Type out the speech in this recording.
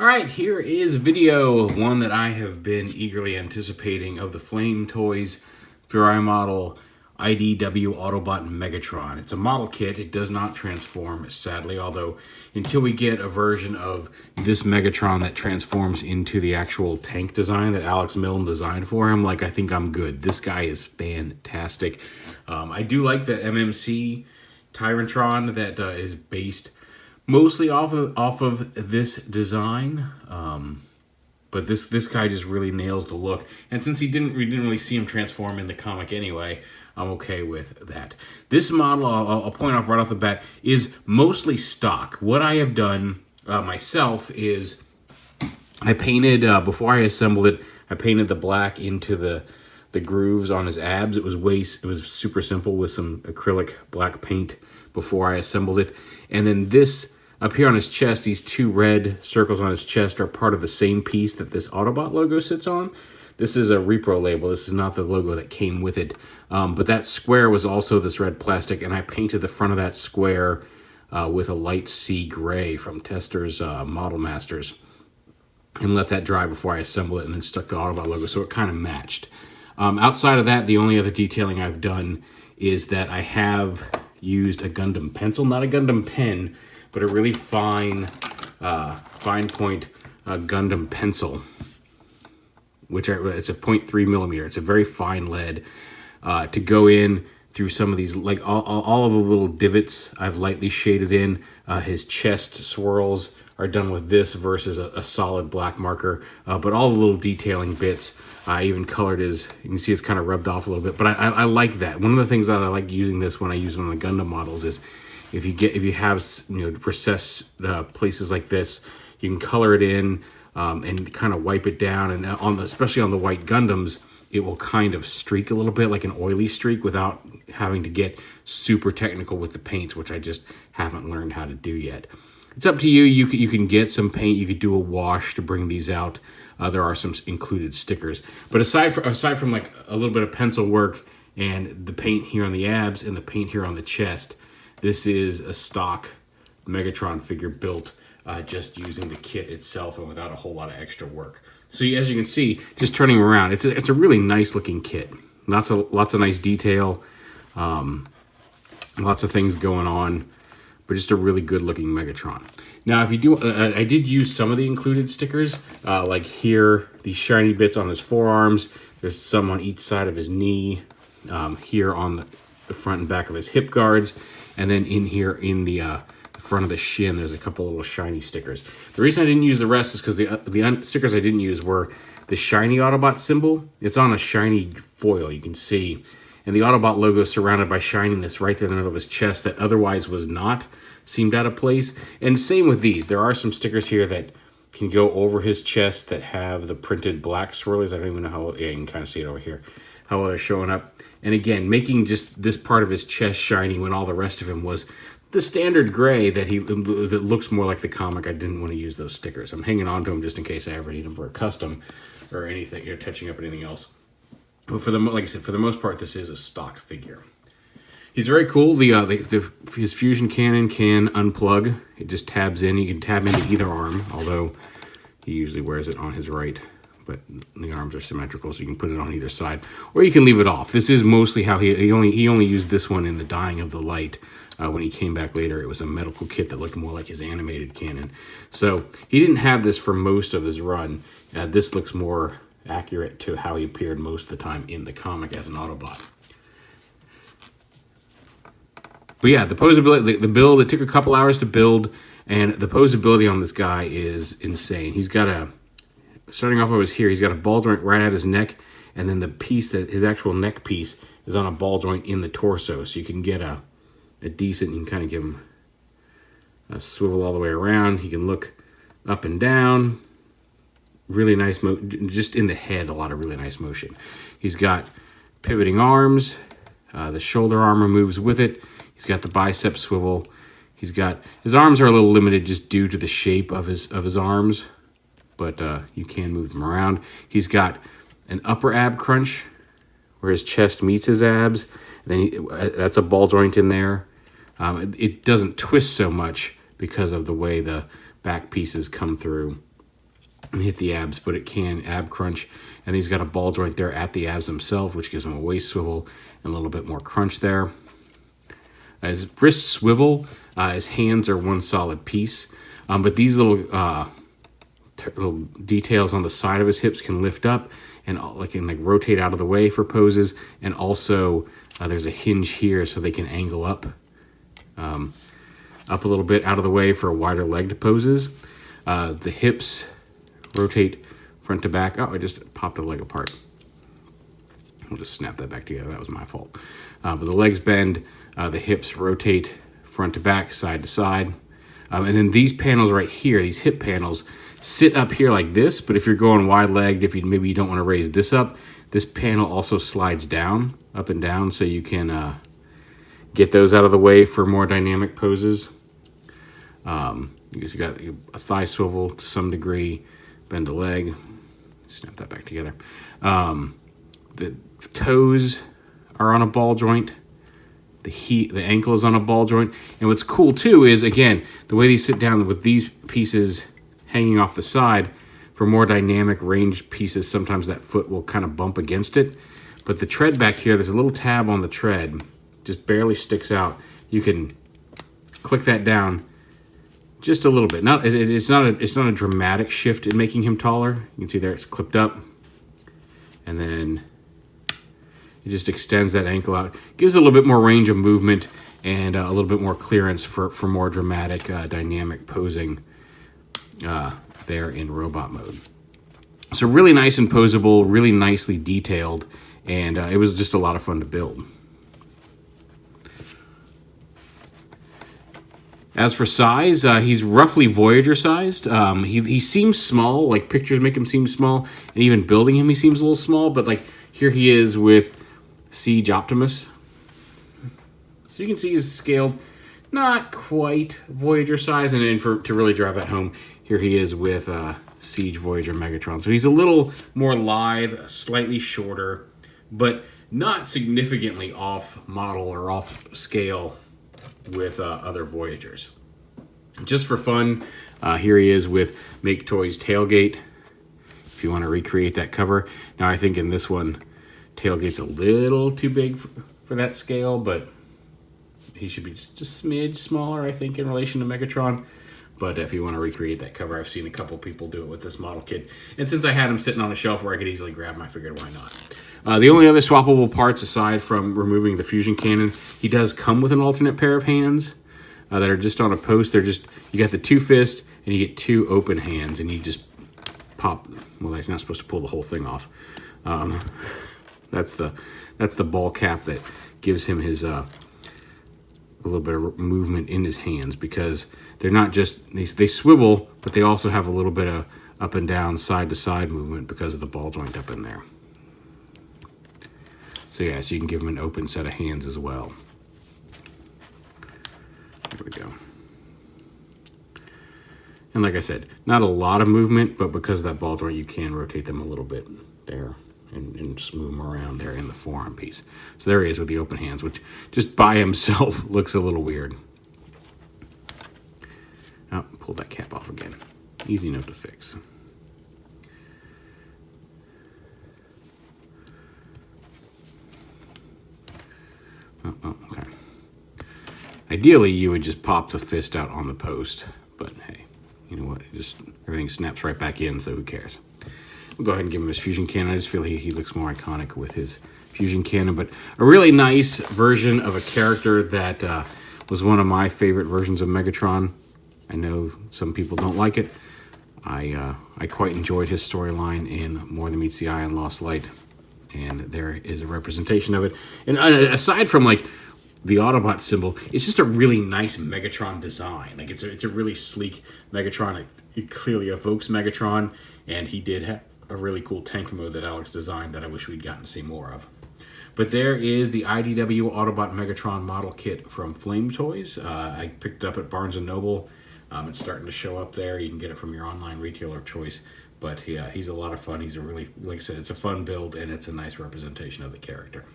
All right, here is video one that I have been eagerly anticipating of the Flame Toys Furai model IDW Autobot Megatron. It's a model kit. It does not transform, sadly, although until we get a version of this Megatron that transforms into the actual tank design that Alex Milne designed for him, I think I'm good. This guy is fantastic. I do like the MMC Tyrantron that is based mostly off of this design, but this guy just really nails the look. And since we didn't really see him transform in the comic anyway, I'm okay with that. This model, I'll point off right off the bat, is mostly stock. What I have done myself is I painted, before I assembled it, I painted the black into the grooves on his abs. It was super simple with some acrylic black paint before I assembled it. And then this up here on his chest, these two red circles on his chest are part of the same piece that this Autobot logo sits on. This is a repro label. This is not the logo that came with it. But that square was also this red plastic, and I painted the front of that square with a light sea gray from Testors Model Masters and let that dry before I assembled it, and then stuck the Autobot logo so it kind of matched. Outside of that, the only other detailing I've done is that I have used a Gundam pencil, not a Gundam pen, but a really fine point Gundam pencil, which it's a 0.3 millimeter. It's a very fine lead to go in through some of these, like all of the little divots I've lightly shaded in. His chest swirls are done with this versus a solid black marker, but all the little detailing bits, I even colored his, you can see it's kind of rubbed off a little bit, but I like that. One of the things that I like using this when I use it on the Gundam models is if you have recessed places like this, you can color it in and kind of wipe it down, and especially on the white Gundams, it will kind of streak a little bit like an oily streak without having to get super technical with the paints, which I just haven't learned how to do yet. It's up to you. You can get some paint. You could do a wash to bring these out. There are some included stickers. But aside from like a little bit of pencil work and the paint here on the abs and the paint here on the chest, this is a stock Megatron figure built just using the kit itself and without a whole lot of extra work. So as you can see, just turning around, it's a really nice looking kit. Lots of nice detail, lots of things going on, but just a really good looking Megatron. Now, if you do, I did use some of the included stickers, like here, these shiny bits on his forearms. There's some on each side of his knee, here on the front and back of his hip guards, and then in here in the front of the shin, there's a couple little shiny stickers. The reason I didn't use the rest is because the stickers I didn't use were the shiny Autobot symbol. It's on a shiny foil, you can see, and the Autobot logo surrounded by shininess right there in the middle of his chest that otherwise was not, seemed out of place. And same with these. There are some stickers here that can go over his chest that have the printed black swirlies. I don't even know how, yeah, you can kind of see it over here, how well they're showing up. And again, making just this part of his chest shiny when all the rest of him was the standard gray that looks more like the comic. I didn't want to use those stickers. I'm hanging on to them just in case I ever need them for a custom or anything, or touching up anything else. But like I said, for the most part, this is a stock figure. He's very cool. His fusion cannon can unplug. It just tabs in. You can tab into either arm, although he usually wears it on his right. But the arms are symmetrical, so you can put it on either side, or you can leave it off. This is mostly how he only used this one in the Dying of the Light. When he came back later, it was a medical kit that looked more like his animated cannon. So he didn't have this for most of his run. This looks more accurate to how he appeared most of the time in the comic as an Autobot. But yeah, the posability, the build, it took a couple hours to build, and the posability on this guy is insane. He's got starting off over here, he's got a ball joint right at his neck, and then the piece his actual neck piece is on a ball joint in the torso, so you can get a decent, you can kind of give him a swivel all the way around. He can look up and down. Really nice, just in the head, a lot of really nice motion. He's got pivoting arms. The shoulder armor moves with it. He's got the bicep swivel. His arms are a little limited just due to the shape of his arms, but you can move them around. He's got an upper ab crunch where his chest meets his abs. Then that's a ball joint in there. It doesn't twist so much because of the way the back pieces come through. and hit the abs, but it can ab crunch. And he's got a ball joint there at the abs themselves, which gives him a waist swivel and a little bit more crunch there. His wrists swivel. His hands are one solid piece. But these little details on the side of his hips can lift up and can rotate out of the way for poses. And also there's a hinge here so they can angle up a little bit out of the way for wider legged poses. The hips rotate front to back. Oh, I just popped a leg apart. We'll just snap that back together. That was my fault. But the legs bend, the hips rotate front to back, side to side. And then these panels right here, these hip panels, sit up here like this. But if you're going wide-legged, if maybe you don't want to raise this up, this panel also slides down, up and down, so you can get those out of the way for more dynamic poses. Because you got a thigh swivel to some degree, bend a leg, snap that back together. The toes are on a ball joint. The ankle is on a ball joint. And what's cool too is, again, the way these sit down with these pieces hanging off the side, for more dynamic ranged pieces, sometimes that foot will kind of bump against it. But the tread back here, there's a little tab on the tread, just barely sticks out. You can click that down just a little bit. It's not a dramatic shift in making him taller. You can see there it's clipped up. And then it just extends that ankle out. Gives a little bit more range of movement and a little bit more clearance for more dramatic, dynamic posing there in robot mode. So really nice and posable, really nicely detailed, and it was just a lot of fun to build. As for size, he's roughly Voyager sized. He seems small, like pictures make him seem small, and even building him he seems a little small, but like here he is with Siege Optimus. So you can see he's scaled not quite Voyager size, and then to really drive that home, here he is with Siege Voyager Megatron. So he's a little more lithe, slightly shorter, but not significantly off model or off scale with other Voyagers. Just for fun, here he is with Make Toys Tailgate, if you want to recreate that cover. Now I think in this one, Tailgate's a little too big for that scale, but he should be just a smidge smaller, I think, in relation to Megatron. But if you want to recreate that cover, I've seen a couple people do it with this model kit. And since I had him sitting on a shelf where I could easily grab him, I figured why not. The only other swappable parts, aside from removing the fusion cannon, he does come with an alternate pair of hands that are just on a post. They're just, you got the two fists and you get two open hands, and you just pop. Well, you're not supposed to pull the whole thing off. That's the ball cap that gives him his a little bit of movement in his hands, because they're not just they swivel, but they also have a little bit of up and down, side to side movement because of the ball joint up in there. So yeah, so you can give him an open set of hands as well. There we go. And like I said, not a lot of movement, but because of that ball joint, you can rotate them a little bit there and just move them around there in the forearm piece. So there he is with the open hands, which just by himself looks a little weird. Oh, pull that cap off again. Easy enough to fix. Oh, okay. Ideally, you would just pop the fist out on the post, but hey, you know what? Everything snaps right back in, so who cares? We'll go ahead and give him his fusion cannon. I just feel he looks more iconic with his fusion cannon, but a really nice version of a character that was one of my favorite versions of Megatron. I know some people don't like it. I quite enjoyed his storyline in More Than Meets the Eye and Lost Light, and there is a representation of it. And aside from like the Autobot symbol, it's just a really nice Megatron design. Like it's a really sleek Megatron. It clearly evokes Megatron, and he did have a really cool tank mode that Alex designed that I wish we'd gotten to see more of. But there is the IDW Autobot Megatron model kit from Flame Toys. I picked it up at Barnes & Noble. It's starting to show up there. You can get it from your online retailer of choice. But yeah, he's a lot of fun. He's a really, like I said, it's a fun build, and it's a nice representation of the character.